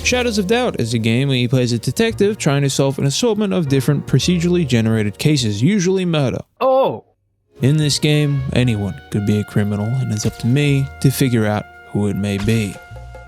Shadows of Doubt is a game where you play as a detective trying to solve an assortment of different procedurally generated cases, usually murder. Oh! In this game, anyone could be a criminal, and it's up to me to figure out who it may be.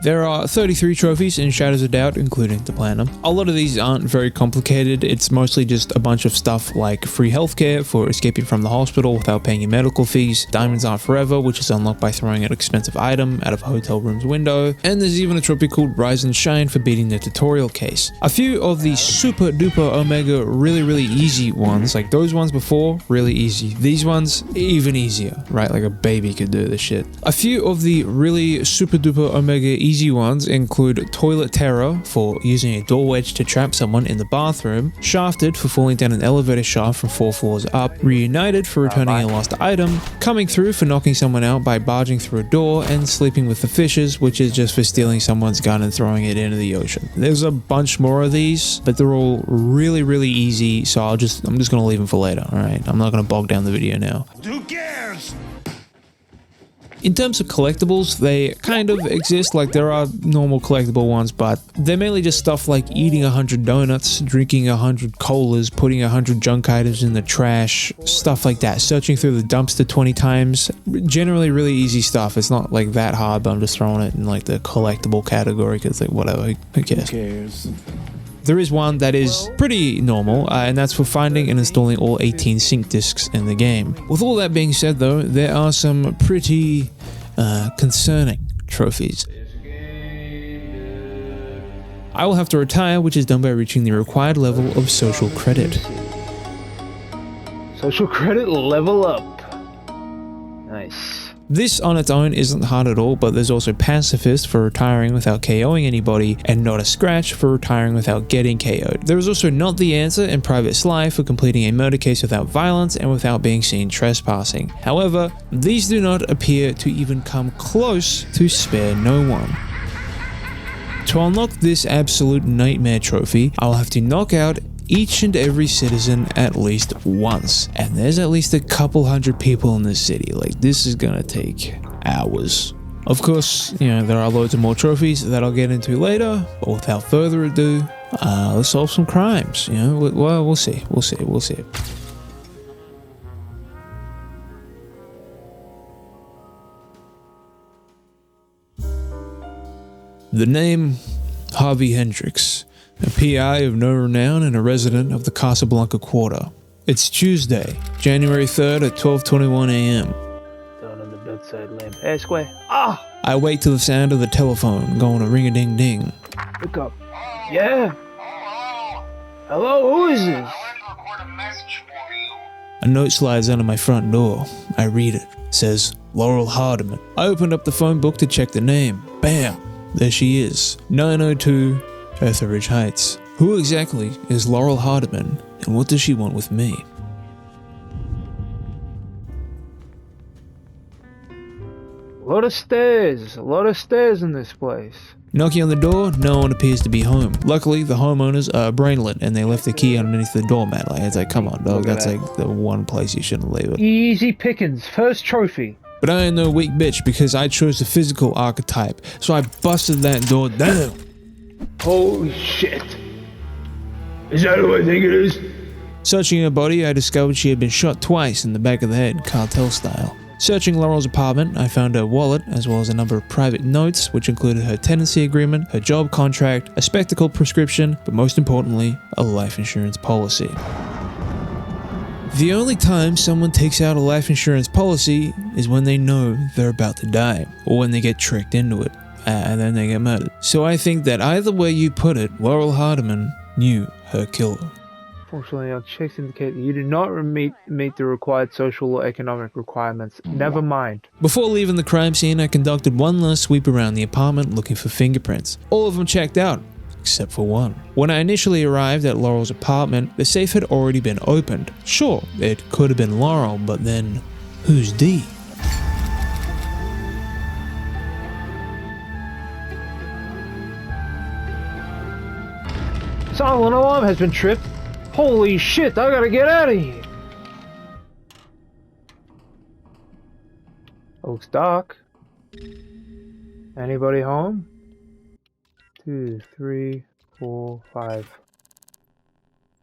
There are 33 trophies in Shadows of Doubt, including the Platinum. A lot of these aren't very complicated, it's mostly just a bunch of stuff like free healthcare for escaping from the hospital without paying your medical fees, Diamonds Aren't Forever, which is unlocked by throwing an expensive item out of a hotel room's window, and there's even a trophy called Rise and Shine for beating the tutorial case. A few of the super duper omega really easy ones, like those ones before, really easy. These ones, even easier, right? Like a baby could do this shit. A few of the really super duper omega easy ones include Toilet Terror for using a door wedge to trap someone in the bathroom, Shafted for falling down an elevator shaft from 4 floors up, Reunited for returning a lost item, Coming Through for knocking someone out by barging through a door, and Sleeping with the Fishes, which is just for stealing someone's gun and throwing it into the ocean. There's a bunch more of these, but they're all really easy, so I'm just gonna leave them for later, alright? I'm not gonna bog down the video now. Who cares? In terms of collectibles, they kind of exist, like there are normal collectible ones, but they're mainly just stuff like eating 100 donuts, drinking 100 colas, putting 100 junk items in the trash, stuff like that, searching through the dumpster 20 times. Generally really easy stuff. It's not like that hard, but I'm just throwing it in like the collectible category because like whatever, who cares? There is one that is pretty normal, and that's for finding and installing all 18 sync discs in the game. With all that being said though, there are some pretty concerning trophies. I will have to retire, which is done by reaching the required level of social credit. Social credit level up. Nice. This on its own isn't hard at all, but there's also Pacifist for retiring without KOing anybody, and Not a Scratch for retiring without getting KO'd. There is also Not the Answer and Private Sly for completing a murder case without violence and without being seen trespassing. However, these do not appear to even come close to Spare No One. To unlock this absolute nightmare trophy, I'll have to knock out each and every citizen at least once, and there's at least a couple hundred people in this city. Like, this is gonna take hours. Of course, you know, there are loads of more trophies that I'll get into later, but without further ado, let's solve some crimes. You know, well, we'll see. The name, Harvey Hendricks, a PI of no renown and a resident of the Casablanca Quarter. It's Tuesday, January 3rd at 12:21 a.m. Down on the bedside lamp. Hey, Square. Ah! I wait till the sound of the telephone going a ring-a-ding-ding. Pick up. Yeah? Hello, who is this? A note slides under my front door. I read it. It says, Laurel Hardiman. I opened up the phone book to check the name. Bam! There she is. 902 Etheridge Heights. Who exactly is Laurel Hardiman, and what does she want with me? A lot of stairs in this place. Knocking on the door, no one appears to be home. Luckily, the homeowners are brainless and they left the key underneath the doormat. Like, it's like, come on, dog, that's like the one place you shouldn't leave it. Easy pickings, first trophy. But I ain't no weak bitch because I chose the physical archetype, so I busted that door down. Holy shit. Is that who I think it is? Searching her body, I discovered she had been shot twice in the back of the head, cartel style. Searching Laurel's apartment, I found her wallet, as well as a number of private notes, which included her tenancy agreement, her job contract, a spectacle prescription, but most importantly, a life insurance policy. The only time someone takes out a life insurance policy is when they know they're about to die, or when they get tricked into it, and then they get murdered. So I think that either way you put it, Laurel Hardiman knew her killer. Fortunately, our checks indicate that you do not meet the required social or economic requirements. Never mind. Before leaving the crime scene, I conducted one last sweep around the apartment looking for fingerprints. All of them checked out, except for one. When I initially arrived at Laurel's apartment, the safe had already been opened. Sure, it could have been Laurel, but then, who's D? Silent alarm has been tripped. Holy shit, I gotta get out of here. Looks dark. Anybody home? 2, 3, 4, 5.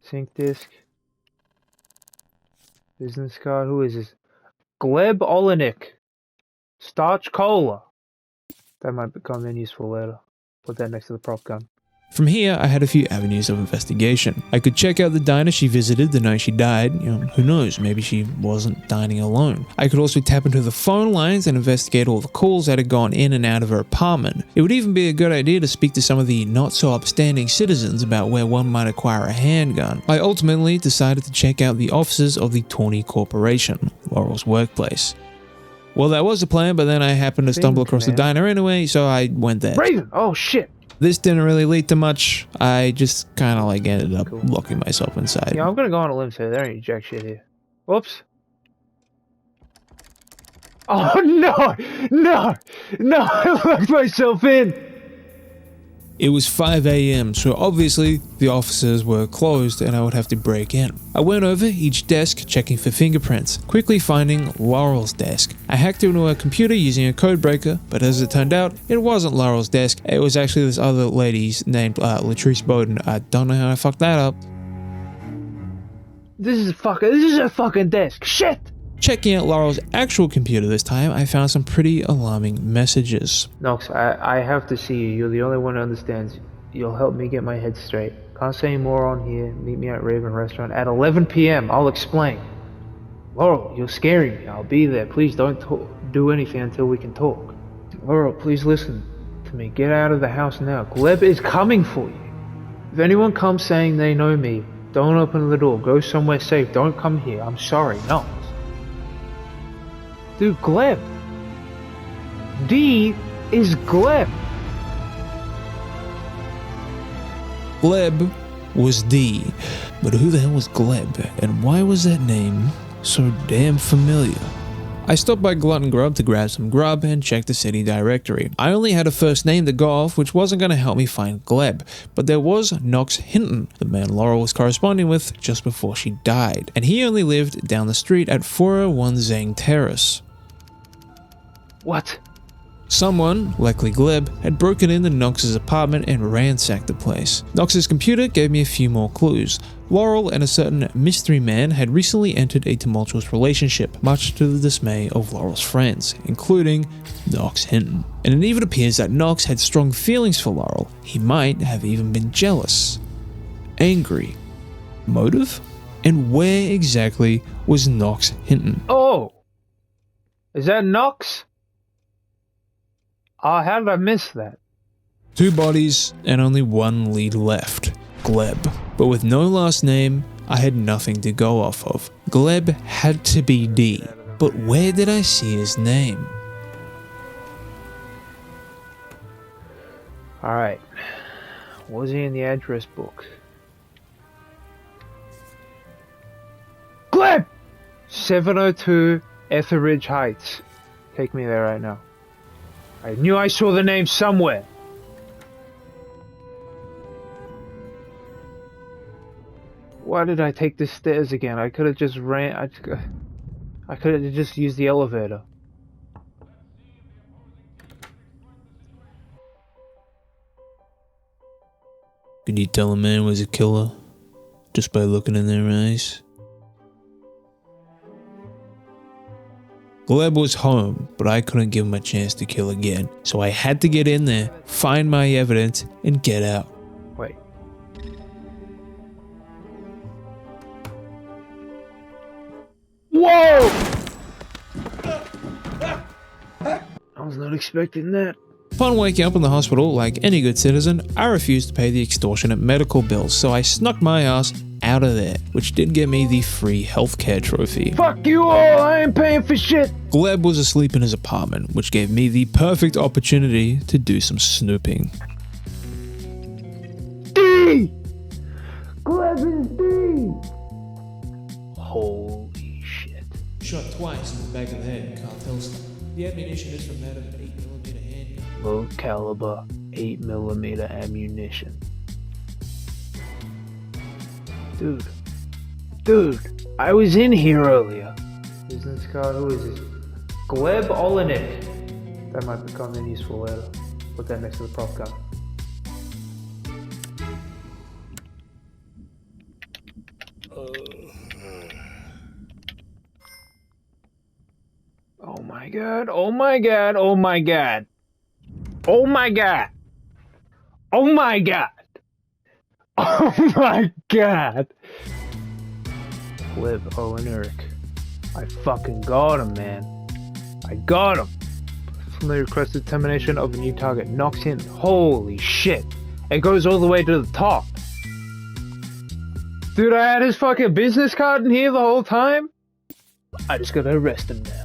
Sync disk. Business card. Who is this? Gleb Olenek. Starch Cola. That might become then useful later. Put that next to the prop gun. From here, I had a few avenues of investigation. I could check out the diner she visited the night she died. Who knows, maybe she wasn't dining alone. I could also tap into the phone lines and investigate all the calls that had gone in and out of her apartment. It would even be a good idea to speak to some of the not-so-upstanding citizens about where one might acquire a handgun. I ultimately decided to check out the offices of the Tawny Corporation, Laurel's workplace. Well, that was the plan, but then I happened to stumble across the diner anyway, so I went there. Raven! Oh, shit! This didn't really lead to much. I just kind of ended up locking myself inside. Yeah, I'm gonna go on a limb here. There ain't jack shit here. Whoops. Oh no! No! No! I locked myself in! It was 5 AM, so obviously the offices were closed and I would have to break in. I went over each desk checking for fingerprints, quickly finding Laurel's desk. I hacked into her computer using a code breaker, but as it turned out, it wasn't Laurel's desk. It was actually this other lady's named Latrice Bowden. I don't know how I fucked that up. This is a fucking desk. Shit! Checking out Laurel's actual computer this time, I found some pretty alarming messages. Nox, I have to see you. You're the only one who understands. You'll help me get my head straight. Can't say any more on here. Meet me at Raven Restaurant at 11 PM. I'll explain. Laurel, you're scaring me. I'll be there. Please don't do anything until we can talk. Laurel, please listen to me. Get out of the house now. Gleb is coming for you. If anyone comes saying they know me, don't open the door. Go somewhere safe. Don't come here. I'm sorry. No. Dude, Gleb. D is Gleb. Gleb was D, but who the hell was Gleb, and why was that name so damn familiar? I stopped by Glutton Grub to grab some grub and check the city directory. I only had a first name to go off, which wasn't going to help me find Gleb, but there was Knox Hinton, the man Laurel was corresponding with just before she died, and he only lived down the street at 401 Zhang Terrace. What? Someone, likely Gleb, had broken into Knox's apartment and ransacked the place. Knox's computer gave me a few more clues. Laurel and a certain mystery man had recently entered a tumultuous relationship, much to the dismay of Laurel's friends, including Knox Hinton. And it even appears that Knox had strong feelings for Laurel. He might have even been jealous. Angry. Motive? And where exactly was Knox Hinton? Oh! Is that Knox? How did I miss that? 2 bodies and only 1 lead left, Gleb. But with no last name, I had nothing to go off of. Gleb had to be D, but where did I see his name? Alright. Was he in the address book? Gleb! 702 Etheridge Heights. Take me there right now. I knew I saw the name somewhere. Why did I take the stairs again? I could have just ran. I could have just used the elevator. Could you tell a man was a killer just by looking in their eyes? Gleb was home, but I couldn't give him a chance to kill again, so I had to get in there, find my evidence, and get out. Wait. Whoa! I was not expecting that. Upon waking up in the hospital, like any good citizen, I refused to pay the extortionate medical bills, so I snuck my ass out of there, which did get me the free healthcare trophy. Fuck you all! I ain't paying for shit! Gleb was asleep in his apartment, which gave me the perfect opportunity to do some snooping. D! Gleb is D! Holy shit. Shot twice in the back of the head, cartel style. The ammunition is from that of an 8mm handgun. Low caliber 8mm ammunition. Dude, I was in here earlier. Business card, who is this? Gleb Olenek. That might become then useful later. Put that next to the prop gun. my god, oh my god, oh my god. Oh my god. Oh my god. Oh my god. Liv, Owen, Eric. I fucking got him, man. I got him. Familiar requested termination of a new target. Knocks in. Holy shit. It goes all the way to the top. Dude, I had his fucking business card in here the whole time? I just gotta arrest him now.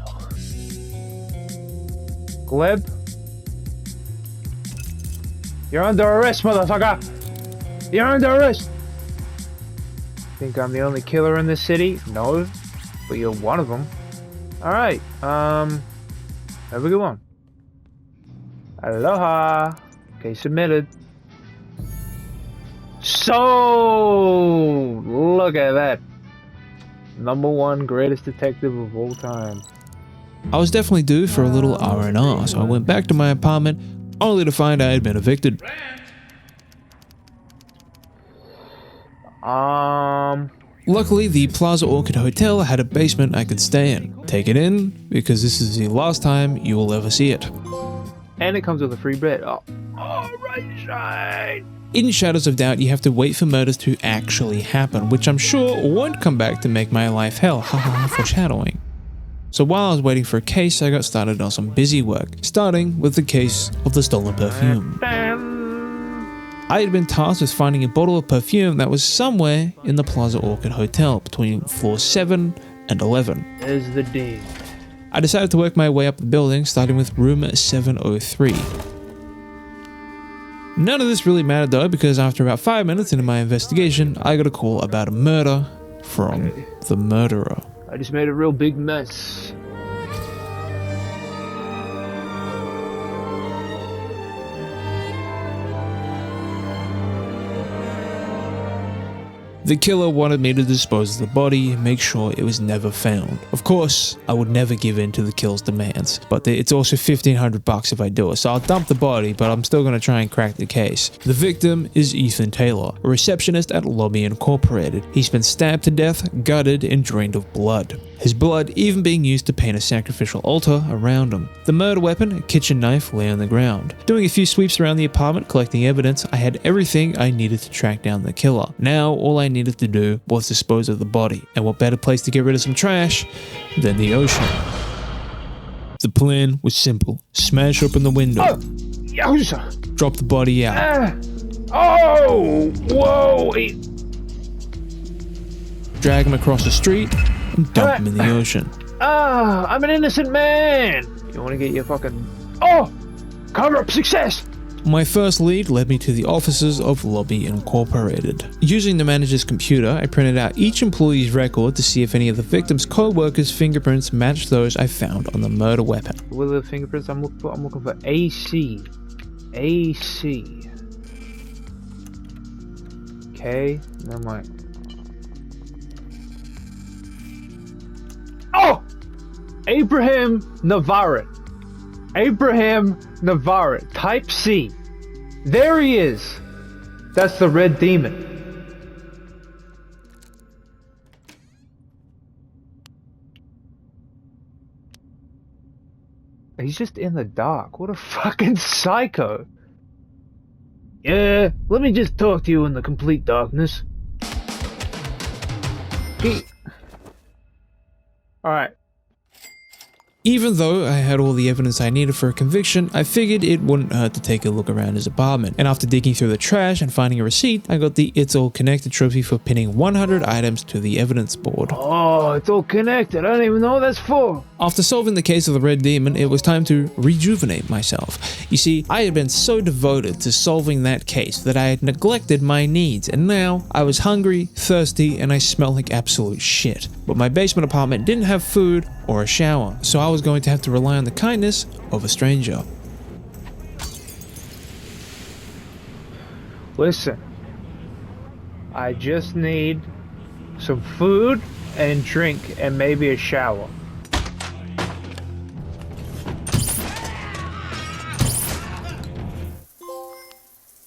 Gleb? You're under arrest, motherfucker! You're under arrest! Think I'm the only killer in this city? No. But you're one of them. Alright, have a good one. Aloha! Okay, submitted. So, look at that. #1 greatest detective of all time. I was definitely due for a little R&R, so I went back to my apartment, only to find I had been evicted. Luckily, the Plaza Orchid Hotel had a basement I could stay in. Take it in, because this is the last time you will ever see it. And it comes with a free bed. Oh, right. In Shadows of Doubt, you have to wait for murders to actually happen, which I'm sure won't come back to make my life hell. Haha, foreshadowing. So while I was waiting for a case, I got started on some busy work, starting with the case of the stolen perfume. I had been tasked with finding a bottle of perfume that was somewhere in the Plaza Orchid Hotel between floors 7 and 11. There's the D. I decided to work my way up the building, starting with room 703. None of this really mattered though, because after about 5 minutes into my investigation, I got a call about a murder from the murderer. I just made a real big mess. The killer wanted me to dispose of the body and make sure it was never found. Of course, I would never give in to the killer's demands, but it's also $1,500 if I do it, so I'll dump the body, but I'm still gonna try and crack the case. The victim is Ethan Taylor, a receptionist at Lobby Incorporated. He's been stabbed to death, gutted, and drained of blood. His blood even being used to paint a sacrificial altar around him. The murder weapon, a kitchen knife, lay on the ground. Doing a few sweeps around the apartment collecting evidence, I had everything I needed to track down the killer. Now all I needed to do was dispose of the body, and what better place to get rid of some trash than the ocean. The plan was simple: smash open the window, Yakuza! drop the body out, Oh! Whoa! drag him across the street, and dump him in the ocean. I'm an innocent man! You wanna get your fucking... Oh! Cover up success! My first lead led me to the offices of Lobby Incorporated. Using the manager's computer, I printed out each employee's record to see if any of the victim's co-workers' fingerprints matched those I found on the murder weapon. What are the fingerprints I'm looking for? I'm looking for AC. AC. Okay, never mind. Oh! Abraham Navarrete. Abraham Navarrete. Type C. There he is. That's the red demon. He's just in the dark. What a fucking psycho. Yeah, let me just talk to you in the complete darkness. Alright. Even though I had all the evidence I needed for a conviction, I figured it wouldn't hurt to take a look around his apartment. And after digging through the trash and finding a receipt, I got the It's All Connected trophy for pinning 100 items to the evidence board. Oh, it's all connected. I don't even know what that's for. After solving the case of the Red Demon, it was time to rejuvenate myself. You see, I had been so devoted to solving that case that I had neglected my needs, and now I was hungry, thirsty, and I smelled like absolute shit. But my basement apartment didn't have food or a shower, so I was going to have to rely on the kindness of a stranger. Listen, I just need some food and drink and maybe a shower.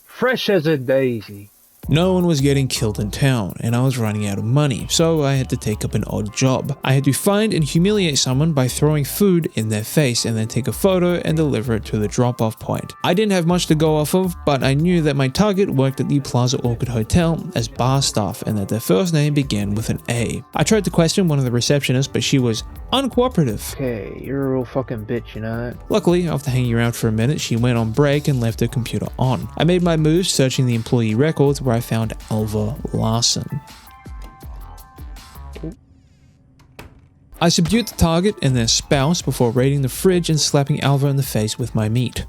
Fresh as a daisy. No one was getting killed in town, and I was running out of money, so I had to take up an odd job. I had to find and humiliate someone by throwing food in their face and then take a photo and deliver it to the drop-off point. I didn't have much to go off of, but I knew that my target worked at the Plaza Orchid Hotel as bar staff and that their first name began with an A. I tried to question one of the receptionists, but she was uncooperative. Okay, you're a real fucking bitch, you know that? Luckily, after hanging around for a minute, she went on break and left her computer on. I made my moves searching the employee records where I found Alva Larson. I subdued the target and their spouse before raiding the fridge and slapping Alva in the face with my meat.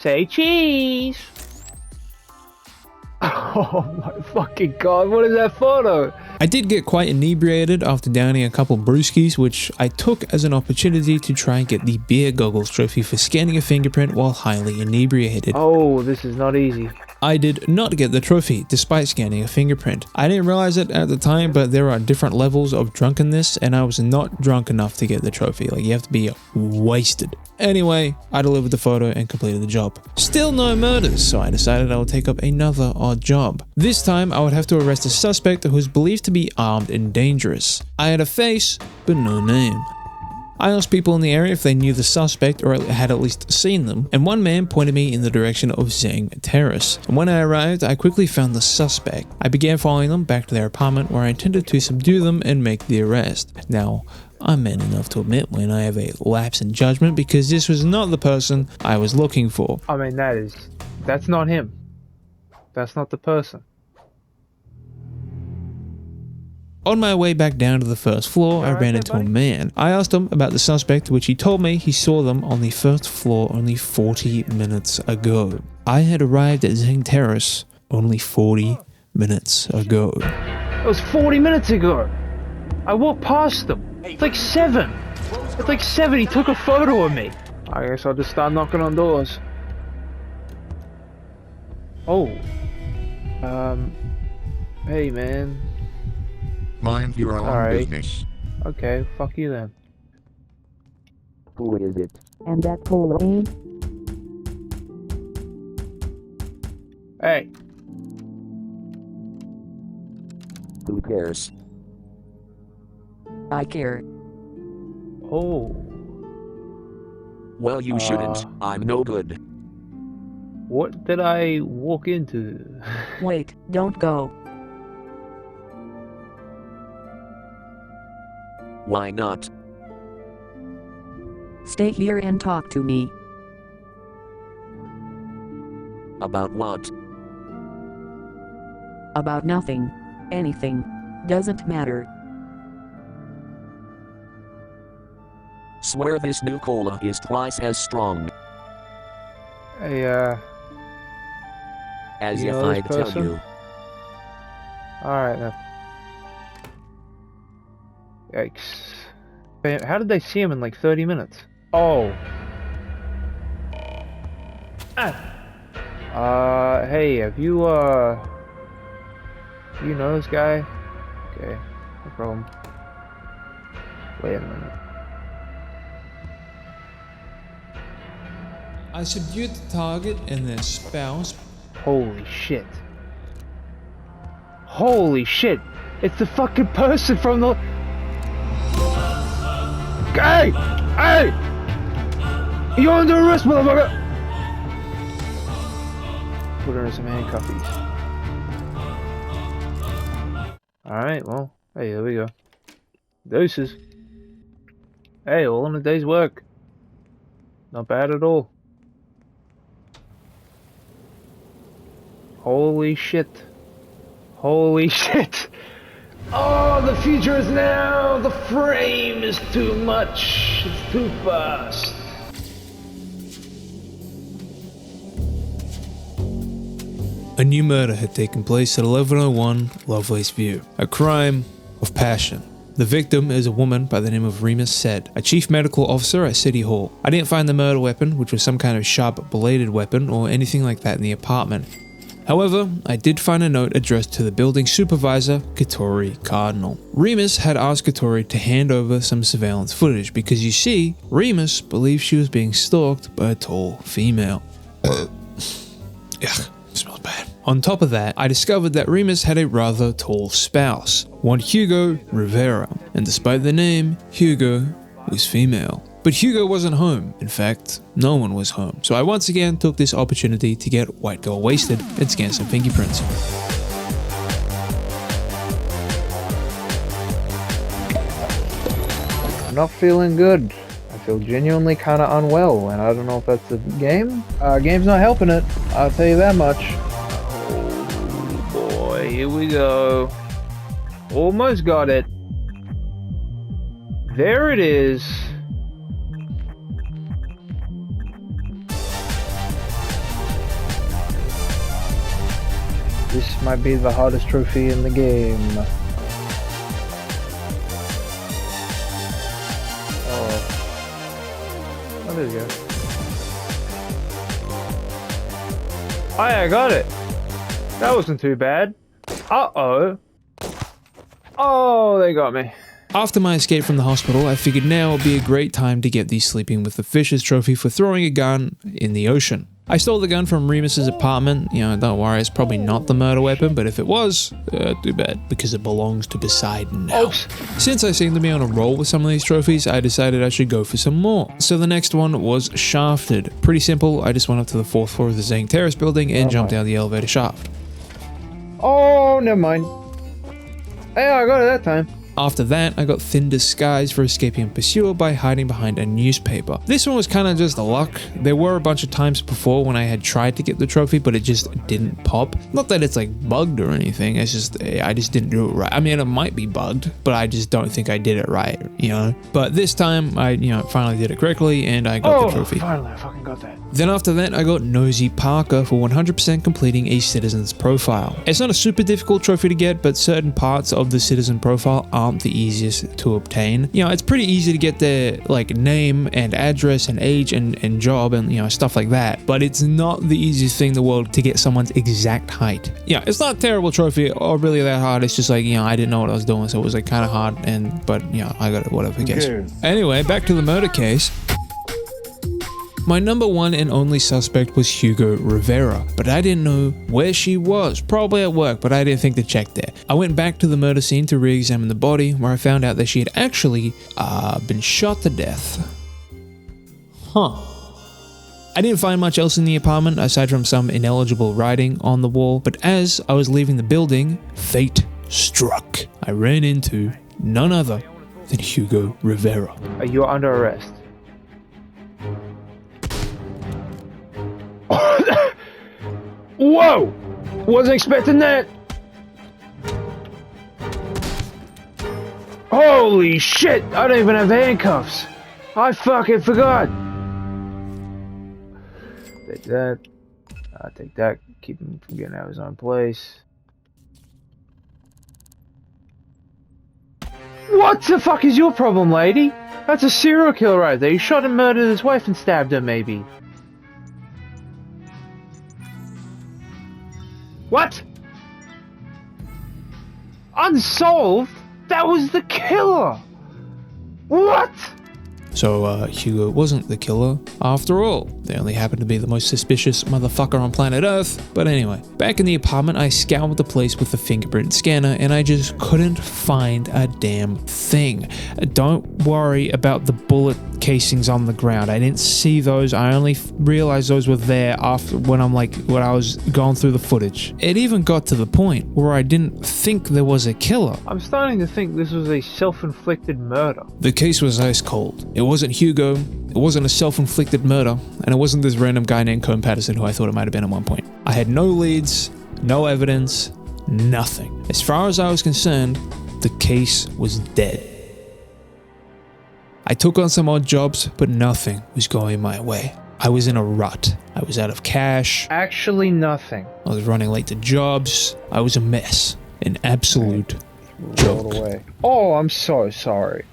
Say cheese! Oh my fucking god, what is that photo? I did get quite inebriated after downing a couple brewskis, which I took as an opportunity to try and get the beer goggles trophy for scanning a fingerprint while highly inebriated. Oh, this is not easy. I did not get the trophy despite scanning a fingerprint. I didn't realize it at the time, but there are different levels of drunkenness and I was not drunk enough to get the trophy. Like, you have to be wasted. Anyway, I delivered the photo and completed the job. Still no murders, so I decided I would take up another odd job. This time I would have to arrest a suspect who was believed to be armed and dangerous. I had a face, but no name. I asked people in the area if they knew the suspect or had at least seen them, and one man pointed me in the direction of Zhang Terrace. And when I arrived, I quickly found the suspect. I began following them back to their apartment where I intended to subdue them and make the arrest. Now, I'm man enough to admit when I have a lapse in judgment because this was not the person I was looking for. I mean, that's not him. That's not the person. On my way back down to the first floor, I ran into a man. I asked him about the suspect, to which he told me he saw them on the first floor only 40 minutes ago. I had arrived at Zhang Terrace only 40 minutes ago. It was 40 minutes ago. I walked past them. It's like 7. It's like 7. He took a photo of me. I guess I'll just start knocking on doors. Oh. Hey, man. Mind your own business. Okay, fuck you then. Who is it? And that cola ain't? Hey. Who cares? I care. Oh. Well, you shouldn't. I'm no good. What did I walk into? Wait, don't go. Why not? Stay here and talk to me. About what? About nothing. Anything. Doesn't matter. Swear this new cola is twice as strong. Hey, As you if know this I'd tell person? you. alright then. Yikes. Bam, how did they see him in like 30 minutes? Oh. Hey, have you, you know this guy? Okay, no problem. Wait a minute. I subdued the target and their spouse. Holy shit. Holy shit! It's the fucking person from the... Hey! Hey! You're under arrest, motherfucker! Put her in some handcuffs. Alright, well, hey, there we go. Deuces. Hey, all in a day's work. Not bad at all. Holy shit. Holy shit! Oh, the future is now! The frame is too much! It's too fast! A new murder had taken place at 1101 Lovelace View. A crime of passion. The victim is a woman by the name of Remus Said, a chief medical officer at City Hall. I didn't find the murder weapon, which was some kind of sharp bladed weapon or anything like that in the apartment. However, I did find a note addressed to the building supervisor, Katori Cardinal. Remus had asked Katori to hand over some surveillance footage because, you see, Remus believed she was being stalked by a tall female. Ugh, smells bad. On top of that, I discovered that Remus had a rather tall spouse, one Hugo Rivera, and despite the name, Hugo was female. But Hugo wasn't home. In fact, no one was home. So I once again took this opportunity to get white girl wasted and scan some fingerprints. I'm not feeling good. I feel genuinely kind of unwell, and I don't know if that's the game. Game's not helping it, I'll tell you that much. Oh boy, here we go. Almost got it. There it is. This might be the hardest trophy in the game. Oh, there you go. Oh yeah, I got it. That wasn't too bad. Uh-oh. Oh, they got me. After my escape from the hospital, I figured now would be a great time to get the Sleeping with the Fishes trophy for throwing a gun in the ocean. I stole the gun from Remus's apartment. You know, don't worry, it's probably not the murder weapon, but if it was, too bad, because it belongs to Poseidon now. Oops. Since I seem to be on a roll with some of these trophies, I decided I should go for some more. So the next one was Shafted. Pretty simple, I just went up to the 4th floor of the Zane Terrace building and jumped down the elevator shaft. Oh, never mind. Hey, I got it that time. After that, I got thin disguise for escaping a pursuer by hiding behind a newspaper. This one was kind of just luck. There were a bunch of times before when I had tried to get the trophy, but it just didn't pop. Not that it's like bugged or anything, it's just, I just didn't do it right. I mean, it might be bugged, but I just don't think I did it right, you know? But this time, I, finally did it correctly, and I got the trophy. Finally, I fucking got that. Then after that, I got Nosy Parker for 100% completing a citizen's profile. It's not a super difficult trophy to get, but certain parts of the citizen profile aren't the easiest to obtain. You know, it's pretty easy to get their like name and address and age and job and stuff like that, but it's not the easiest thing in the world to get someone's exact height. Yeah, it's not a terrible trophy or really that hard. It's just like, I didn't know what I was doing, so it was like kind of hard, but I got it, whatever, I guess. Anyway, back to the murder case. My number one and only suspect was Hugo Rivera, but I didn't know where she was. Probably at work, but I didn't think to check there. I went back to the murder scene to re-examine the body, where I found out that she had actually been shot to death. Huh. I didn't find much else in the apartment aside from some ineligible writing on the wall, but as I was leaving the building, fate struck. I ran into none other than Hugo Rivera. You're under arrest. Whoa! Wasn't expecting that! Holy shit! I don't even have handcuffs! I fucking forgot! Take that. I'll take that. Keep him from getting out of his own place. What the fuck is your problem, lady? That's a serial killer right there. He shot and murdered his wife and stabbed her, maybe. What? Unsolved? That was the killer! What? So, Hugo wasn't the killer after all. They only happened to be the most suspicious motherfucker on planet Earth. But anyway, back in the apartment, I scoured the place with the fingerprint scanner and I just couldn't find a damn thing. Don't worry about the bullet casings on the ground. I didn't see those. I only realized those were there after when I was going through the footage. It even got to the point where I didn't think there was a killer. I'm starting to think this was a self-inflicted murder. The case was ice cold. It wasn't Hugo, it wasn't a self-inflicted murder, and it wasn't this random guy named Cone Patterson who I thought it might have been at one point. I had no leads, no evidence, nothing. As far as I was concerned, the case was dead. I took on some odd jobs, but nothing was going my way. I was in a rut. I was out of cash. Actually nothing. I was running late to jobs. I was a mess. An absolute joke. Away. Oh, I'm so sorry.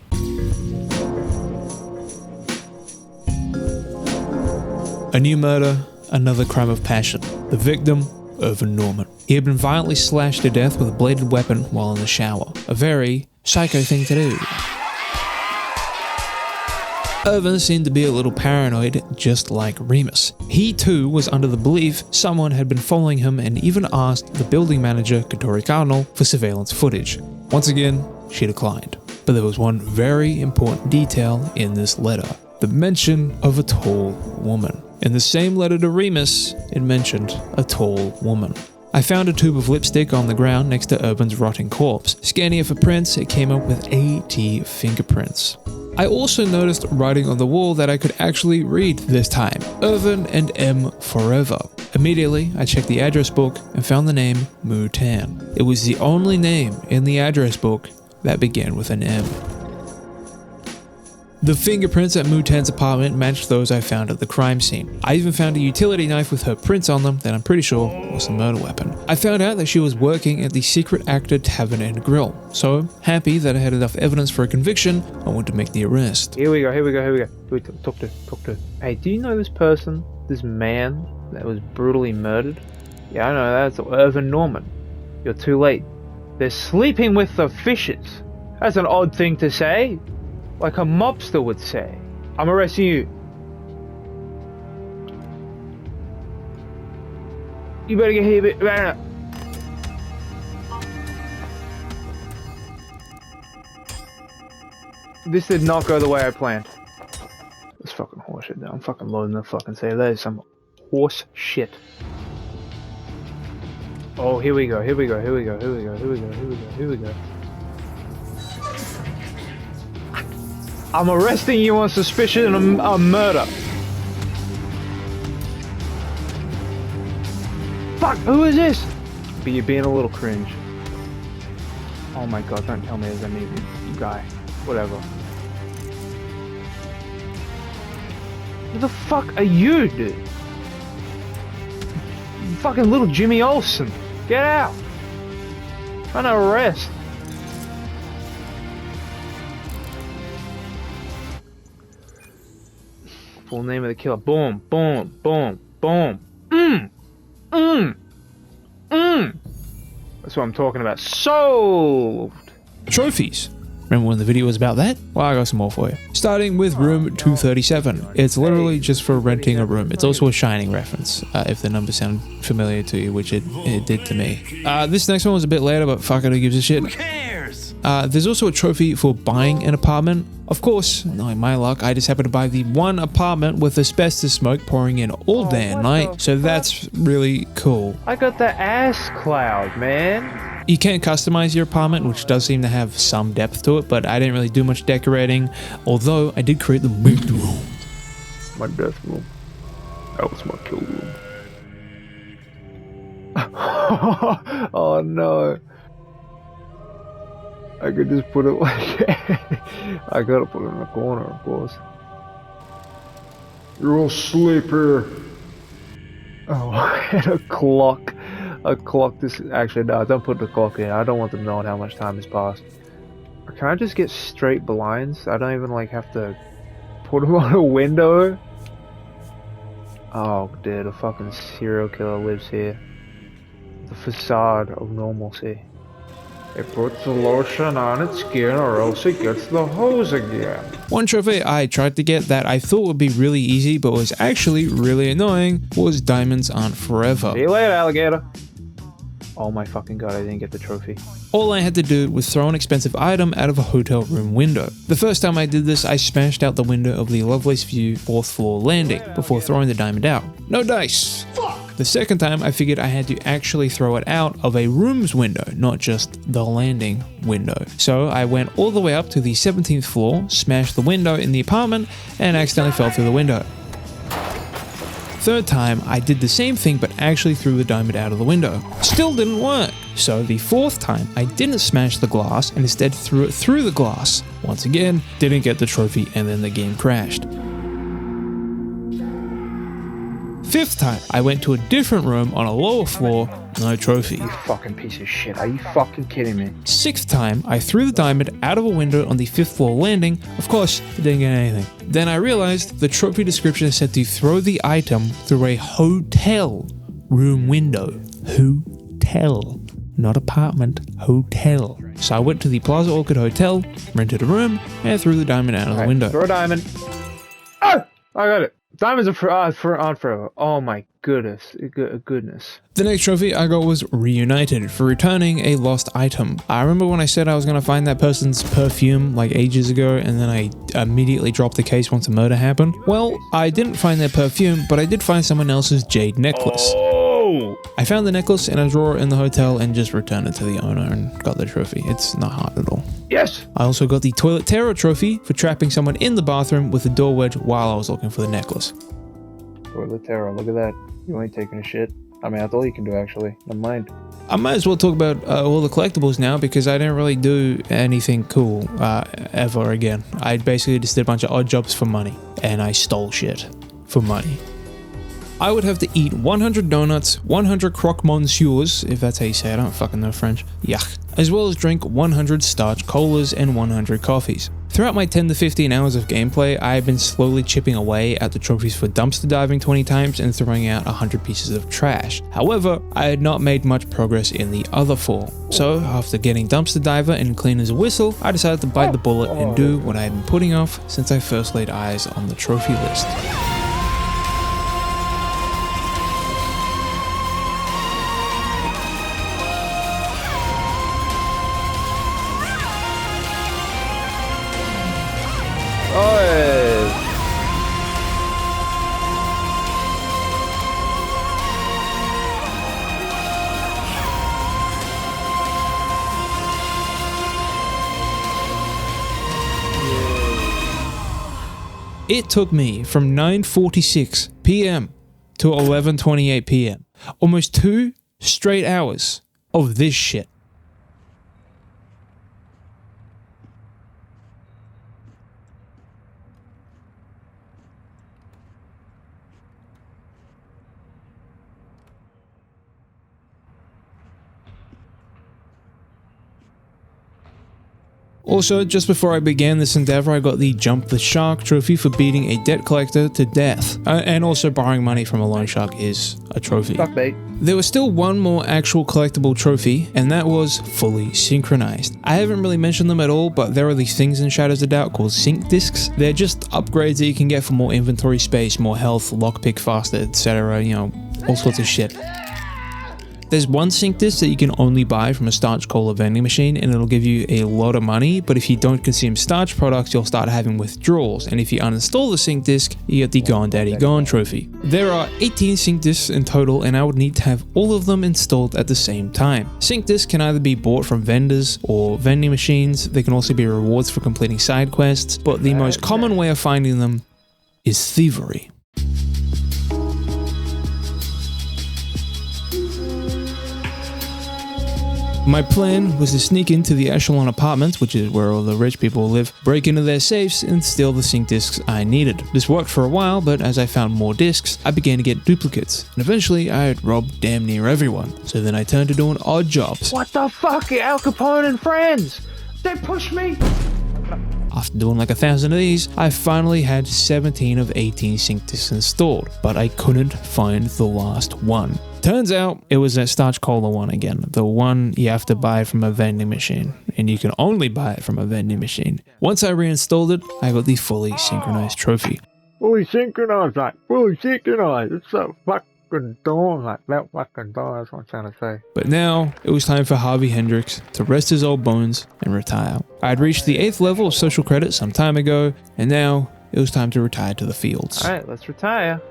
A new murder, another crime of passion. The victim, Irvin Norman. He had been violently slashed to death with a bladed weapon while in the shower. A very psycho thing to do. Irvin seemed to be a little paranoid, just like Remus. He too was under the belief someone had been following him and even asked the building manager, Katori Cardinal, for surveillance footage. Once again, she declined. But there was one very important detail in this letter: the mention of a tall woman. In the same letter to Remus, it mentioned a tall woman. I found a tube of lipstick on the ground next to Urban's rotting corpse. Scanning it for prints, it came up with 80 fingerprints. I also noticed writing on the wall that I could actually read this time: Irvin and M forever. Immediately, I checked the address book and found the name Mu Tan. It was the only name in the address book that began with an M. The fingerprints at Mu Tan's apartment matched those I found at the crime scene. I even found a utility knife with her prints on them that I'm pretty sure was a murder weapon. I found out that she was working at the Secret Actor Tavern and Grill, so happy that I had enough evidence for a conviction, I went to make the arrest. Here we go. Talk to. Hey, do you know this person, this man that was brutally murdered? Yeah, I know, that's Irvin Norman. You're too late. They're sleeping with the fishes. That's an odd thing to say. Like a mobster would say. I'm arresting you. You better get here, right now. This did not go the way I planned. This fucking horse shit now. I'm fucking loading the fucking save. That is some horse shit. Oh, here we go. I'm arresting you on suspicion of murder. Fuck, who is this? But you're being a little cringe. Oh my god, don't tell me there's a new guy. Whatever. Who the fuck are you, dude? Fucking little Jimmy Olsen. Get out. I'm under arrest. Full name of the killer. Boom, boom, boom, boom. That's what I'm talking about. Solved. Trophies. Remember when the video was about that? Well, I got some more for you. Starting with room 237. It's literally just for renting a room. It's also a Shining reference, if the numbers sound familiar to you, which it did to me. This next one was a bit later, but fuck it, who gives a shit? Who cares? There's also a trophy for buying an apartment. Of course, knowing my luck, I just happened to buy the one apartment with asbestos smoke pouring in all day and night, so that's really cool. I got the ass cloud, man. You can customize your apartment, which does seem to have some depth to it, but I didn't really do much decorating, although I did create the big room. My death room. That was my kill room. Oh no. I could just put it like... I gotta put it in the corner, of course. You're all asleep here. Oh, and a clock. A clock. This actually, no, don't put the clock in. I don't want them knowing how much time has passed. Can I just get straight blinds? I don't even like have to put them on a window. Oh, dude, a fucking serial killer lives here. The facade of normalcy. It puts the lotion on its skin or else it gets the hose again. One trophy I tried to get that I thought would be really easy but was actually really annoying was Diamonds Aren't Forever. See you later, alligator. Oh my fucking god, I didn't get the trophy. All I had to do was throw an expensive item out of a hotel room window. The first time I did this, I smashed out the window of the Lovelace View 4th floor landing before throwing the diamond out. No dice! Fuck! The second time, I figured I had to actually throw it out of a room's window, not just the landing window. So I went all the way up to the 17th floor, smashed the window in the apartment, and accidentally fell through the window. Third time, I did the same thing but actually threw the diamond out of the window. Still didn't work. So the fourth time, I didn't smash the glass and instead threw it through the glass. Once again, didn't get the trophy and then the game crashed. Fifth time, I went to a different room on a lower floor, no trophy. You fucking piece of shit, are you fucking kidding me? Sixth time, I threw the diamond out of a window on the 5th floor landing. Of course, it didn't get anything. Then I realized the trophy description said to throw the item through a hotel room window. Hotel. Not apartment, hotel. So I went to the Plaza Orchid Hotel, rented a room, and threw the diamond out of the window. Throw a diamond. Ah! I got it. Diamonds are on forever. Oh my goodness. Goodness. The next trophy I got was Reunited for returning a lost item. I remember when I said I was going to find that person's perfume like ages ago, and then I immediately dropped the case once a murder happened. Well, I didn't find their perfume, but I did find someone else's jade necklace. I found the necklace in a drawer in the hotel and just returned it to the owner and got the trophy. It's not hard at all. Yes! I also got the Toilet Terror trophy for trapping someone in the bathroom with a door wedge while I was looking for the necklace. Toilet Terror, look at that. You ain't taking a shit. I mean, that's all you can do, actually. Never mind. I might as well talk about all the collectibles now because I didn't really do anything cool ever again. I basically just did a bunch of odd jobs for money, and I stole shit for money. I would have to eat 100 donuts, 100 croque monsieurs, if that's how you say it, I don't fucking know French, yuck, as well as drink 100 starch colas and 100 coffees. Throughout my 10 to 15 hours of gameplay, I have been slowly chipping away at the trophies for dumpster diving 20 times and throwing out 100 pieces of trash. However, I had not made much progress in the other 4. So, after getting dumpster diver and clean as a whistle, I decided to bite the bullet and do what I had been putting off since I first laid eyes on the trophy list. It took me from 9:46 p.m. to 11:28 p.m. Almost 2 straight hours of this shit. Also, just before I began this endeavor, I got the Jump the Shark trophy for beating a debt collector to death. And also borrowing money from a loan shark is a trophy. Fuck bait. There was still one more actual collectible trophy, and that was fully synchronized. I haven't really mentioned them at all, but there are these things in Shadows of Doubt called sync discs. They're just upgrades that you can get for more inventory space, more health, lockpick faster, etc. You know, all sorts of shit. There's one sync disc that you can only buy from a starch cola vending machine, and it'll give you a lot of money, but if you don't consume starch products, you'll start having withdrawals, and if you uninstall the sync disc, you get the Gone Daddy Gone trophy. There are 18 sync discs in total, and I would need to have all of them installed at the same time. Sync discs can either be bought from vendors or vending machines. They can also be rewards for completing side quests, but the most common way of finding them is thievery. My plan was to sneak into the Echelon apartments, which is where all the rich people live, break into their safes, and steal the sync discs I needed. This worked for a while, but as I found more discs, I began to get duplicates, and eventually I had robbed damn near everyone. So then I turned to doing odd jobs. What the fuck, Al Capone and friends? They pushed me! After doing like 1,000 of these, I finally had 17 of 18 sync discs installed, but I couldn't find the last one. Turns out it was that starch cola one again, the one you have to buy from a vending machine, and you can only buy it from a vending machine. Once I reinstalled it, I got the fully synchronized trophy. Fully synchronized, like, fully synchronized. It's so fucking dumb, like, that fucking dumb, that's what I'm trying to say. But now, it was time for Harvey Hendrix to rest his old bones and retire. I had reached the 8th level of social credit some time ago, and now it was time to retire to the fields. Alright, let's retire.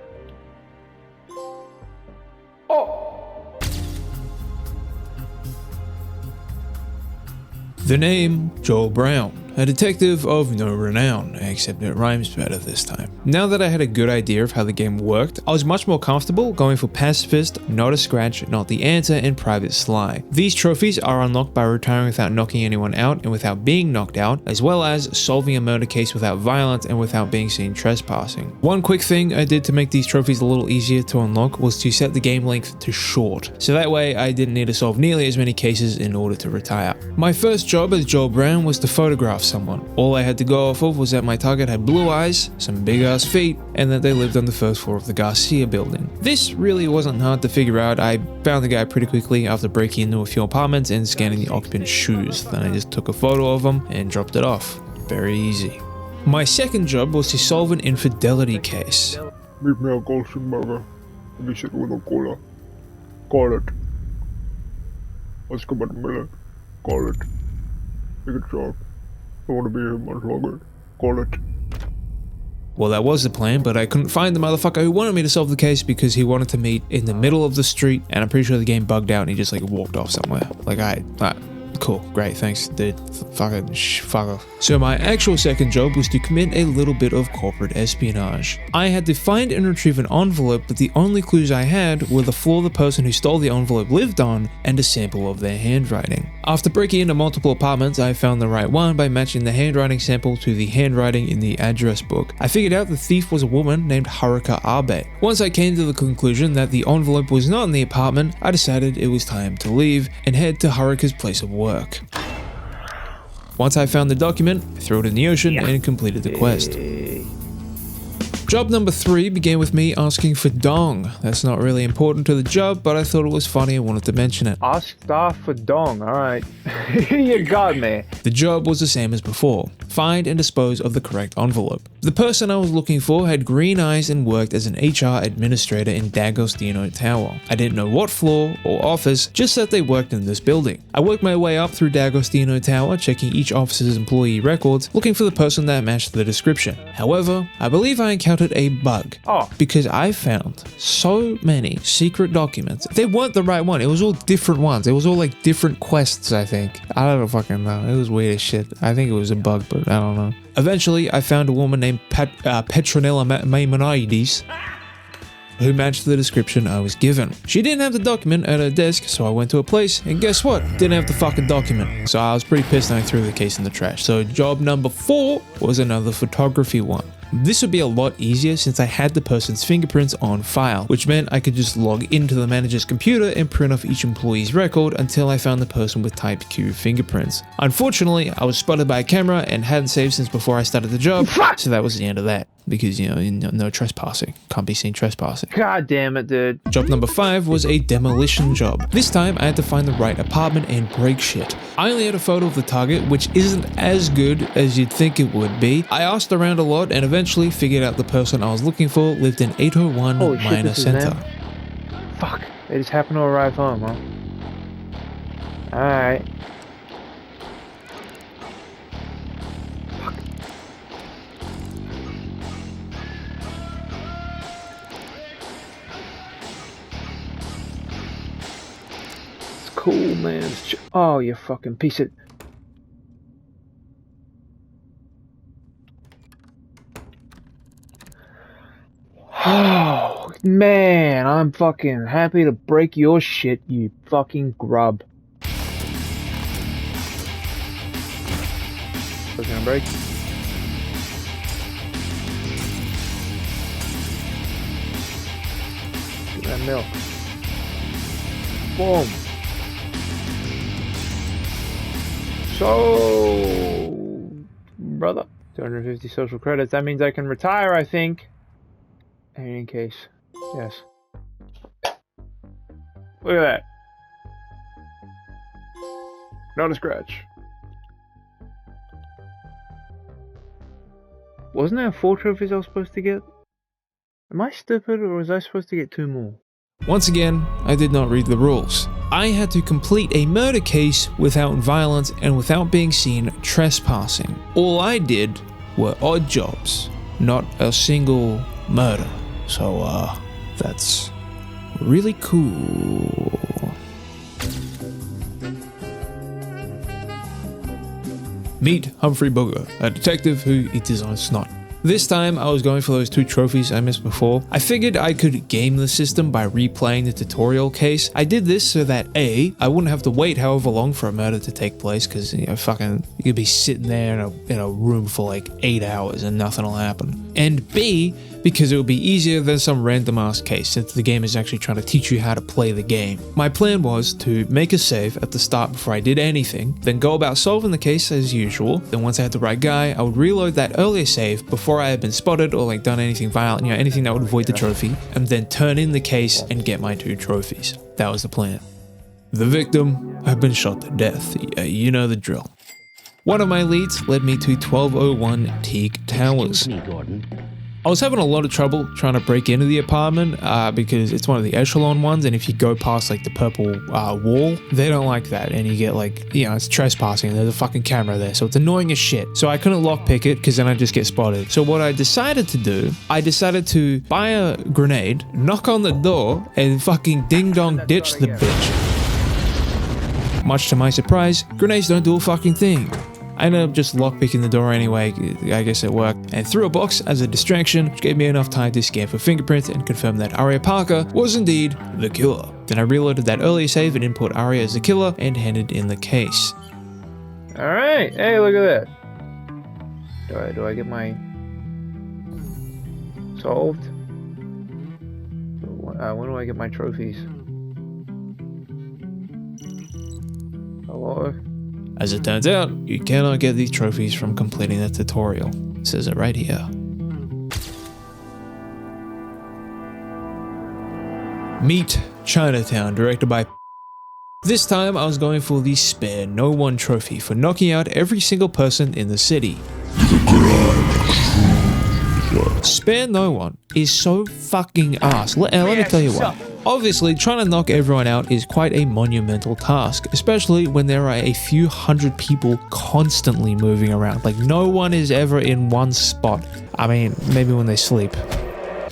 The name, Joel Brown, a detective of no renown, except it rhymes better this time. Now that I had a good idea of how the game worked, I was much more comfortable going for pacifist, not a scratch, not the answer, and private sly. These trophies are unlocked by retiring without knocking anyone out and without being knocked out, as well as solving a murder case without violence and without being seen trespassing. One quick thing I did to make these trophies a little easier to unlock was to set the game length to short, so that way I didn't need to solve nearly as many cases in order to retire. My first job as Joel Brown was to photograph someone. All I had to go off of was that my target had blue eyes, some big ass feet, and that they lived on the first floor of the Garcia building. This really wasn't hard to figure out. I found the guy pretty quickly after breaking into a few apartments and scanning the occupant's shoes. Then I just took a photo of him and dropped it off. Very easy. My second job was to solve an infidelity case. Meet me a Golden Burger. Give me shit with a cola. Call it. Let's come at a minute. Call it. Make it sharp. I want to be here much longer. Call it. Well, that was the plan, but I couldn't find the motherfucker who wanted me to solve the case because he wanted to meet in the middle of the street, and I'm pretty sure the game bugged out and he just like walked off somewhere. Like, cool, great, thanks, dude. Fuck off. So my actual second job was to commit a little bit of corporate espionage. I had to find and retrieve an envelope, but the only clues I had were the floor the person who stole the envelope lived on and a sample of their handwriting. After breaking into multiple apartments, I found the right one by matching the handwriting sample to the handwriting in the address book. I figured out the thief was a woman named Haruka Abe. Once I came to the conclusion that the envelope was not in the apartment, I decided it was time to leave and head to Haruka's place of work. Once I found the document, I threw it in the ocean and completed the quest. Job number 3 began with me asking for dong. That's not really important to the job, but I thought it was funny and wanted to mention it. Ask staff for dong, alright. You got me. The job was the same as before. Find and dispose of the correct envelope. The person I was looking for had green eyes and worked as an HR administrator in D'Agostino Tower. I didn't know what floor or office, just that they worked in this building. I worked my way up through D'Agostino Tower, checking each office's employee records, looking for the person that matched the description. However, I believe I encountered a bug. Because I found so many secret documents. They weren't the right one. It was all different ones. It was all like different quests, I think. I don't fucking know. It was weird as shit. I think it was a bug, but I don't know. Eventually, I found a woman named Petronella Maimonides who matched the description I was given. She didn't have the document at her desk, so I went to her place, and guess what? Didn't have the fucking document. So I was pretty pissed and I threw the case in the trash. So job number 4 was another photography one. This would be a lot easier since I had the person's fingerprints on file, which meant I could just log into the manager's computer and print off each employee's record until I found the person with type Q fingerprints. Unfortunately, I was spotted by a camera and hadn't saved since before I started the job, so that was the end of that. Because, you know, no trespassing. Can't be seen trespassing. God damn it, dude. Job number 5 was a demolition job. This time, I had to find the right apartment and break shit. I only had a photo of the target, which isn't as good as you'd think it would be. I asked around a lot and eventually figured out the person I was looking for lived in 801 Minor Center. Fuck. They just happened to arrive home, huh? Alright. Cool, man. Oh, you fucking piece of... Oh, man. I'm fucking happy to break your shit, you fucking grub. What's gonna break? Get that milk. Boom. So, brother, 250 social credits. That means I can retire, I think. In any case, yes. Look at that. Not a scratch. Wasn't there 4 trophies I was supposed to get? Am I stupid, or was I supposed to get 2 more? Once again, I did not read the rules. I had to complete a murder case without violence and without being seen trespassing. All I did were odd jobs, not a single murder. So, that's really cool. Meet Humphrey Booger, a detective who eats his own snot. This time, I was going for those 2 trophies I missed before. I figured I could game the system by replaying the tutorial case. I did this so that A, I wouldn't have to wait however long for a murder to take place, because, you know, you could be sitting there in a room for like 8 hours and nothing will happen. And B, because it would be easier than some random ass case, since the game is actually trying to teach you how to play the game. My plan was to make a save at the start before I did anything, then go about solving the case as usual. Then once I had the right guy, I would reload that earlier save before I had been spotted or like done anything violent, you know, anything that would avoid the trophy, and then turn in the case and get my 2 trophies. That was the plan. The victim had been shot to death. You know the drill. One of my leads led me to 1201 Teague Towers. I was having a lot of trouble trying to break into the apartment because it's one of the echelon ones, and if you go past like the purple wall, they don't like that, and you get like, you know, it's trespassing. There's a fucking camera there, so it's annoying as shit. So I couldn't lockpick it because then I just get spotted. So what I decided to do, I decided to buy a grenade, knock on the door, and fucking ding dong ditch the bitch. Much to my surprise, grenades don't do a fucking thing. I ended up just lockpicking the door anyway, I guess it worked, and threw a box as a distraction, which gave me enough time to scan for fingerprints and confirm that Aria Parker was indeed the killer. Then I reloaded that earlier save and input Aria as the killer and handed in the case. Alright, hey, look at that. Do I get my... solved? When do I get my trophies? Hello? As it turns out, you cannot get these trophies from completing the tutorial. It says it right here. Meet Chinatown, directed by This time I was going for the Spare No One trophy for knocking out every single person in the city. Spare No One is so fucking ass. Let me tell you what. Obviously, trying to knock everyone out is quite a monumental task, especially when there are a few hundred people constantly moving around. Like, no one is ever in one spot. I mean, maybe when they sleep.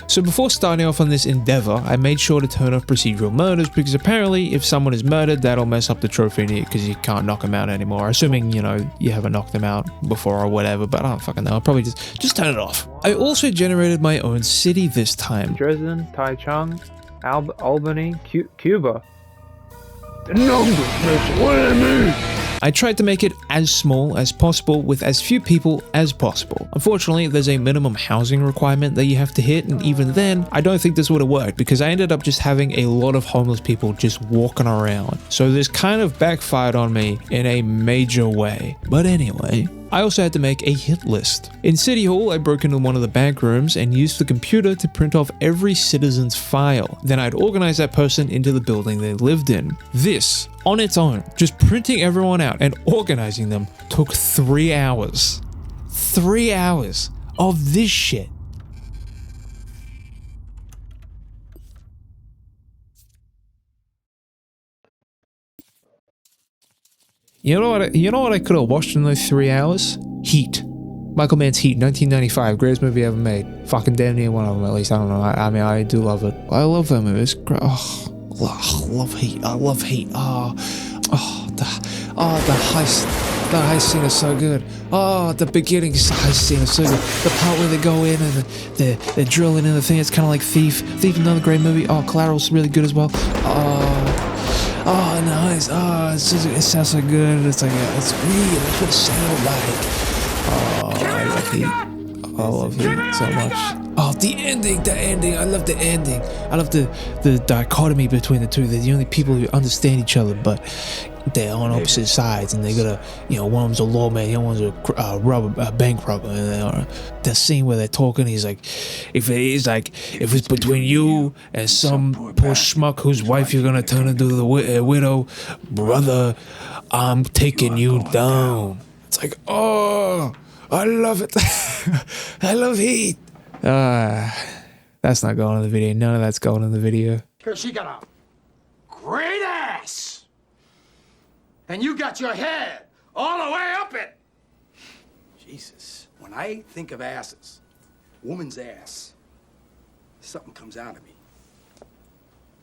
So before starting off on this endeavor, I made sure to turn off procedural murders because apparently if someone is murdered, that'll mess up the trophy because you can't knock them out anymore. Assuming, you know, you haven't knocked them out before or whatever, but I don't fucking know. I'll probably just turn it off. I also generated my own city this time. Dresden, Taichung, Albany, Cuba. The numbers, what do they mean? I tried to make it as small as possible with as few people as possible. Unfortunately, there's a minimum housing requirement that you have to hit, and even then, I don't think this would have worked because I ended up just having a lot of homeless people just walking around. So this kind of backfired on me in a major way. But anyway, I also had to make a hit list. In City Hall, I broke into one of the bank rooms and used the computer to print off every citizen's file. Then I'd organize that person into the building they lived in. This, on its own, just printing everyone out and organizing them took 3 hours. 3 hours of this shit. You know what I could have watched in those 3 hours? Heat. Michael Mann's Heat, 1995, greatest movie ever made. Fucking damn near one of them, at least. I don't know. I mean, I do love it. I love that movie. It's great. Oh, love Heat. I love Heat. The heist. The heist scene is so good. Oh, the beginning heist scene is so good. The part where they go in and they're drilling in the thing. It's kind of like Thief. Thief, another great movie. Oh, Collateral's really good as well. Oh, nice. Oh, it sounds so good. It's like, it's real. That's what it sounds like. Oh, I love Heat. I love Heat so much. Oh, the ending. I love the ending. I love the dichotomy between the two. They're the only people who understand each other, but they're on opposite sides, and they gotta, you know, one of them's a lawman, the other one's a bank robber. And the scene where they're talking, he's like, if it's between you and some poor schmuck whose wife you're gonna turn into the widow, brother, I'm taking you down. It's like, oh, I love it. I love Heat. That's not going in the video. None of that's going in the video. Because she got a great ass. And you got your head all the way up it. Jesus, when I think of asses, woman's ass, something comes out of me.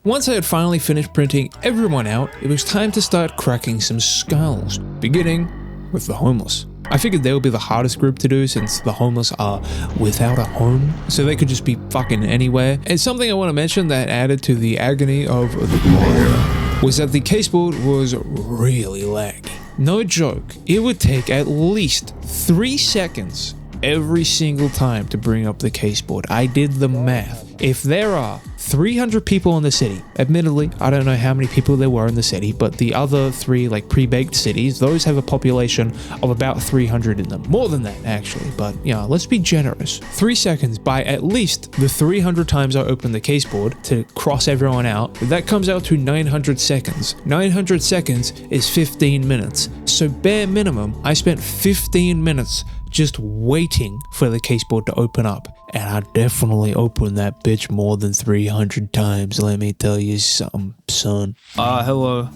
Once I had finally finished printing everyone out, it was time to start cracking some skulls, beginning with the homeless. I figured they would be the hardest group to do since the homeless are without a home, so they could just be fucking anywhere. And something I want to mention that added to the agony of the player was that the caseboard was really laggy. No joke, it would take at least 3 seconds every single time to bring up the caseboard. I did the math. If there are 300 people in the city, admittedly, I don't know how many people there were in the city, but the other 3 like pre-baked cities, those have a population of about 300 in them. More than that, actually, but yeah, let's be generous. 3 seconds by at least the 300 times I open the caseboard to cross everyone out, that comes out to 900 seconds. 900 seconds is 15 minutes. So bare minimum, I spent 15 minutes just waiting for the caseboard to open up. And I definitely opened that bitch more than 300 times, let me tell you something, son. Hello,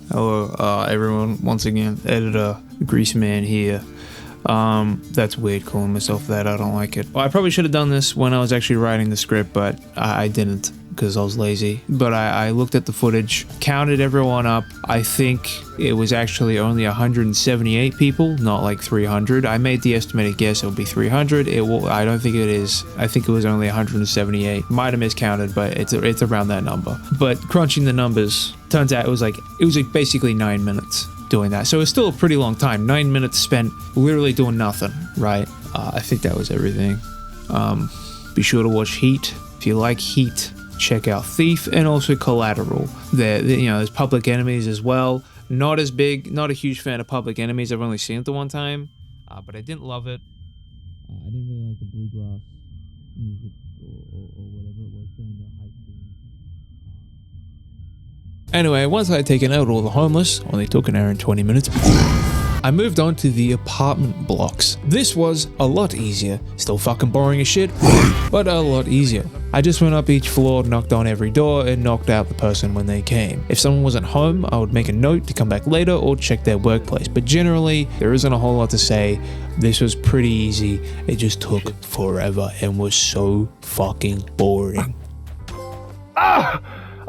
everyone. Once again, editor Greaseman here. That's weird calling myself that, I don't like it. Well, I probably should have done this when I was actually writing the script, but I didn't because I was lazy. But I looked at the footage, counted everyone up. I think it was actually only 178 people, not like 300. I made the estimated guess it would be 300. I don't think it is. I think it was only 178. Might have miscounted, but it's around that number. But crunching the numbers, turns out it was like basically 9 minutes doing that. So it's still a pretty long time. 9 minutes spent literally doing nothing, right? I think that was everything. Be sure to watch Heat. If you like Heat, check out Thief and also Collateral. There's Public Enemies as well. Not as big, not a huge fan of Public Enemies. I've only seen it the one time, but I didn't love it. I didn't really like the bluegrass music or whatever it was during the hype scene. Anyway, once I had taken out all the homeless, only took an hour and 20 minutes, I moved on to the apartment blocks. This was a lot easier. Still fucking boring as shit, but a lot easier. I just went up each floor, knocked on every door, and knocked out the person when they came. If someone wasn't home, I would make a note to come back later or check their workplace. But generally, there isn't a whole lot to say. This was pretty easy. It just took forever and was so fucking boring.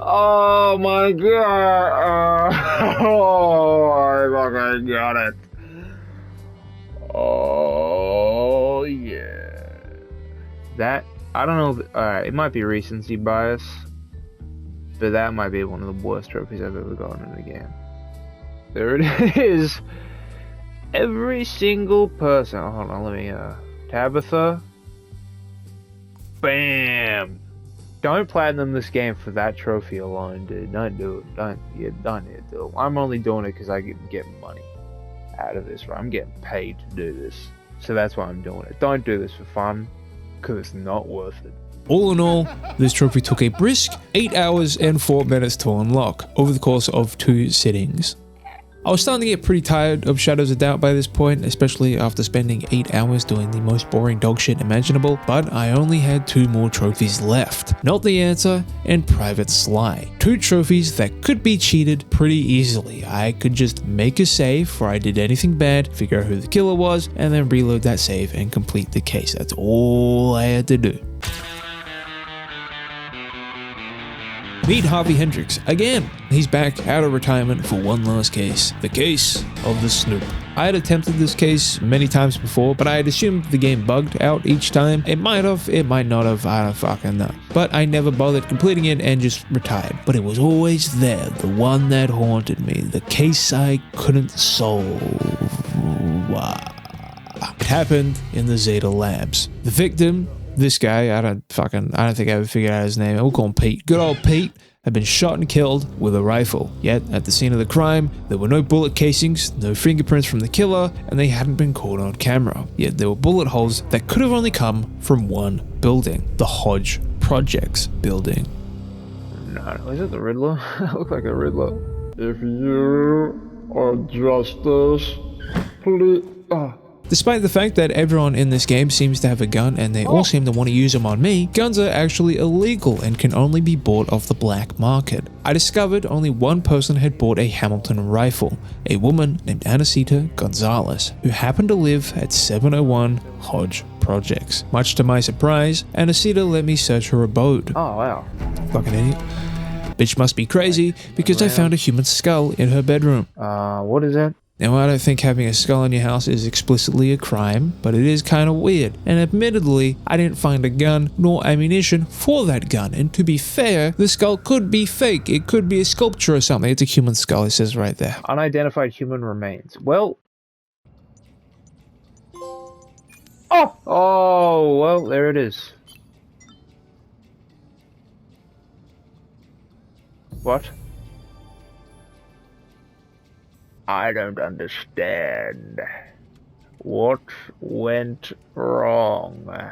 Oh my god! Oh, I fucking got it. Oh yeah. That, I don't know. Alright, it might be recency bias, but that might be one of the worst trophies I've ever gotten in a game. There it is. Every single person. Oh, hold on, let me. Tabitha. Bam. Don't platinum this game for that trophy alone, dude. Don't do it. Don't do it. I'm only doing it because I get money out of this, right? I'm getting paid to do this. So that's why I'm doing it. Don't do this for fun, because it's not worth it. All in all, this trophy took a brisk 8 hours and 4 minutes to unlock over the course of 2 sittings. I was starting to get pretty tired of Shadows of Doubt by this point, especially after spending 8 hours doing the most boring dog shit imaginable, but I only had 2 more trophies left. Not the Answer and Private Sly. 2 trophies that could be cheated pretty easily. I could just make a save where I did anything bad, figure out who the killer was, and then reload that save and complete the case. That's all I had to do. Meet Harvey Hendricks again. He's back out of retirement for one last case. The case of the Snoop. I had attempted this case many times before, but I had assumed the game bugged out each time. It might have, it might not have, I don't fucking know. But I never bothered completing it and just retired. But it was always there, the one that haunted me, the case I couldn't solve. It happened in the Zeta Labs. The victim, this guy, I don't think I ever figured out his name. We'll call him Pete. Good old Pete had been shot and killed with a rifle. Yet, at the scene of the crime, there were no bullet casings, no fingerprints from the killer, and they hadn't been caught on camera. Yet there were bullet holes that could have only come from one building, the Hodge Projects building. No, is it the Riddler? It looked like a Riddler. If you are justice, please. Despite the fact that everyone in this game seems to have a gun and they all seem to want to use them on me, guns are actually illegal and can only be bought off the black market. I discovered only one person had bought a Hamilton rifle, a woman named Anacita Gonzalez, who happened to live at 701 Hodge Projects. Much to my surprise, Anacita let me search her abode. Oh, wow. Fucking idiot. Bitch must be crazy because I found a human skull in her bedroom. What is that? Now, I don't think having a skull in your house is explicitly a crime, but it is kind of weird. And admittedly, I didn't find a gun nor ammunition for that gun. And to be fair, the skull could be fake. It could be a sculpture or something. It's a human skull, it says right there. Unidentified human remains. Well... Oh, well, there it is. What? I don't understand. What went wrong?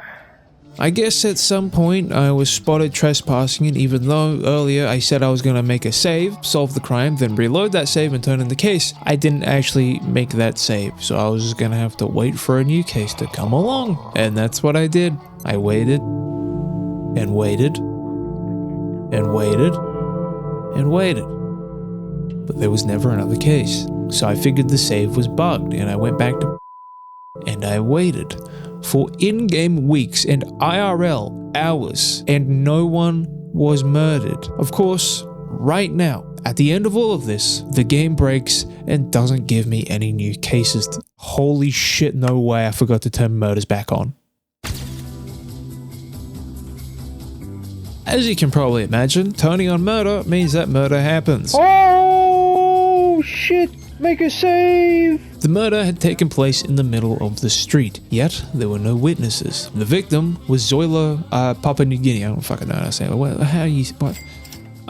I guess at some point I was spotted trespassing, and even though earlier I said I was going to make a save, solve the crime, then reload that save and turn in the case, I didn't actually make that save, so I was just going to have to wait for a new case to come along. And that's what I did. I waited, and waited, and waited, and waited. But there was never another case. So I figured the save was bugged, and I went back to and I waited for in-game weeks and IRL hours, and no one was murdered. Of course, right now, at the end of all of this, the game breaks and doesn't give me any new cases. Holy shit, no way I forgot to turn murders back on. As you can probably imagine, turning on murder means that murder happens. Oh shit! Make a save! The murder had taken place in the middle of the street, yet there were no witnesses. The victim was Zoila Papua New Guinea. I don't fucking know how to say it. What?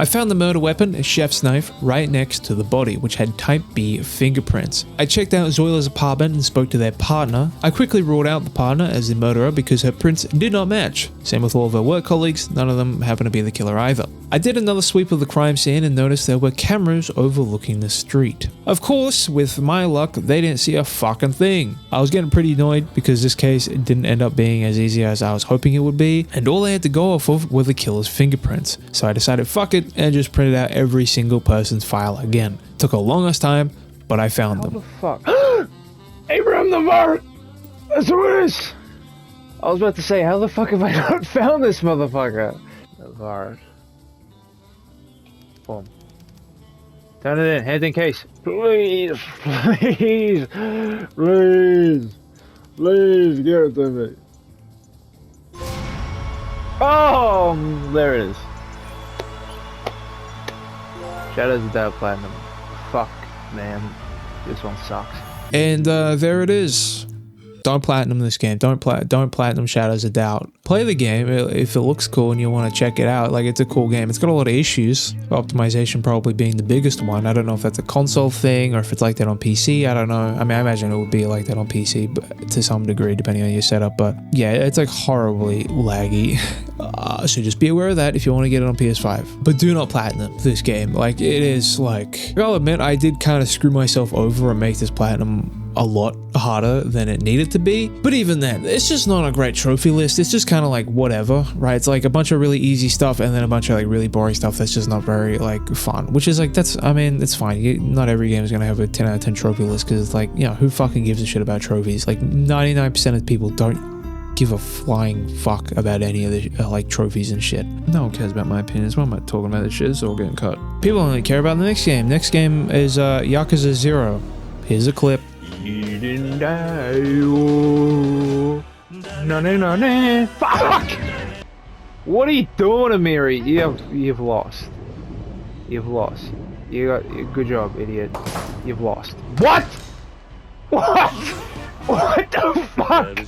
I found the murder weapon, a chef's knife, right next to the body, which had type B fingerprints. I checked out Zoila's apartment and spoke to their partner. I quickly ruled out the partner as the murderer because her prints did not match. Same with all of her work colleagues, none of them happened to be the killer either. I did another sweep of the crime scene and noticed there were cameras overlooking the street. Of course, with my luck, they didn't see a fucking thing. I was getting pretty annoyed because this case didn't end up being as easy as I was hoping it would be, and all they had to go off of were the killer's fingerprints. So I decided fuck it and just printed out every single person's file again. Took a long ass time, but I found them. How the fuck? Abraham the Varg! That's who it is! I was about to say, how the fuck have I not found this motherfucker? The Varg. Boom. Turn it in, hand in case. Please, please, please, please, give it to me. Oh, there it is. Shadows of Doubt Platinum. Fuck, man. This one sucks. And there it is. Don't platinum this game. Don't platinum Shadows of Doubt. Play the game if it looks cool and you want to check it out. Like, it's a cool game. It's got a lot of issues. Optimization probably being the biggest one. I don't know if that's a console thing or if it's like that on PC. I don't know. I mean, I imagine it would be like that on PC, but to some degree, depending on your setup. But yeah, it's like horribly laggy. So just be aware of that if you want to get it on PS5. But do not platinum this game. Like, it is like... I'll admit, I did kind of screw myself over and make this platinum a lot harder than it needed to be. But even then, it's just not a great trophy list. It's just kind of like whatever, right? It's like a bunch of really easy stuff and then a bunch of like really boring stuff that's just not very like fun, which is like, I mean, it's fine. Not every game is going to have a 10 out of 10 trophy list because it's like, you know, who fucking gives a shit about trophies? Like 99% of people don't give a flying fuck about any of the like trophies and shit. No one cares about my opinions. Why am I talking about this shit? It's all getting cut. People only care about the next game. Next game is Yakuza 0. Here's a clip. You didn't die. No. Fuck! What are you doing, Amiri? You've lost. You've lost. Good job, idiot. You've lost. What? What? What the fuck?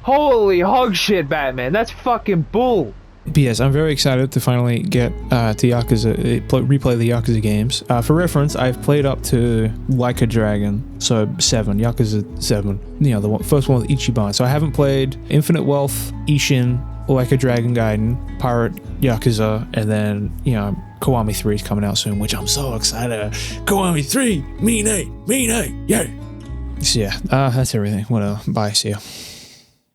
Holy hog shit, Batman. That's fucking bull. But yes, I'm very excited to finally get to Yakuza, replay the Yakuza games. For reference, I've played up to Like a Dragon, so 7, Yakuza 7. You know, the first one with Ichiban. So I haven't played Infinite Wealth, Ishin, Like a Dragon Gaiden, Pirate Yakuza, and then, you know, Kiwami 3 is coming out soon, which I'm so excited. Kiwami 3! Mine! Yay! So yeah, that's everything. Whatever. Bye, see ya.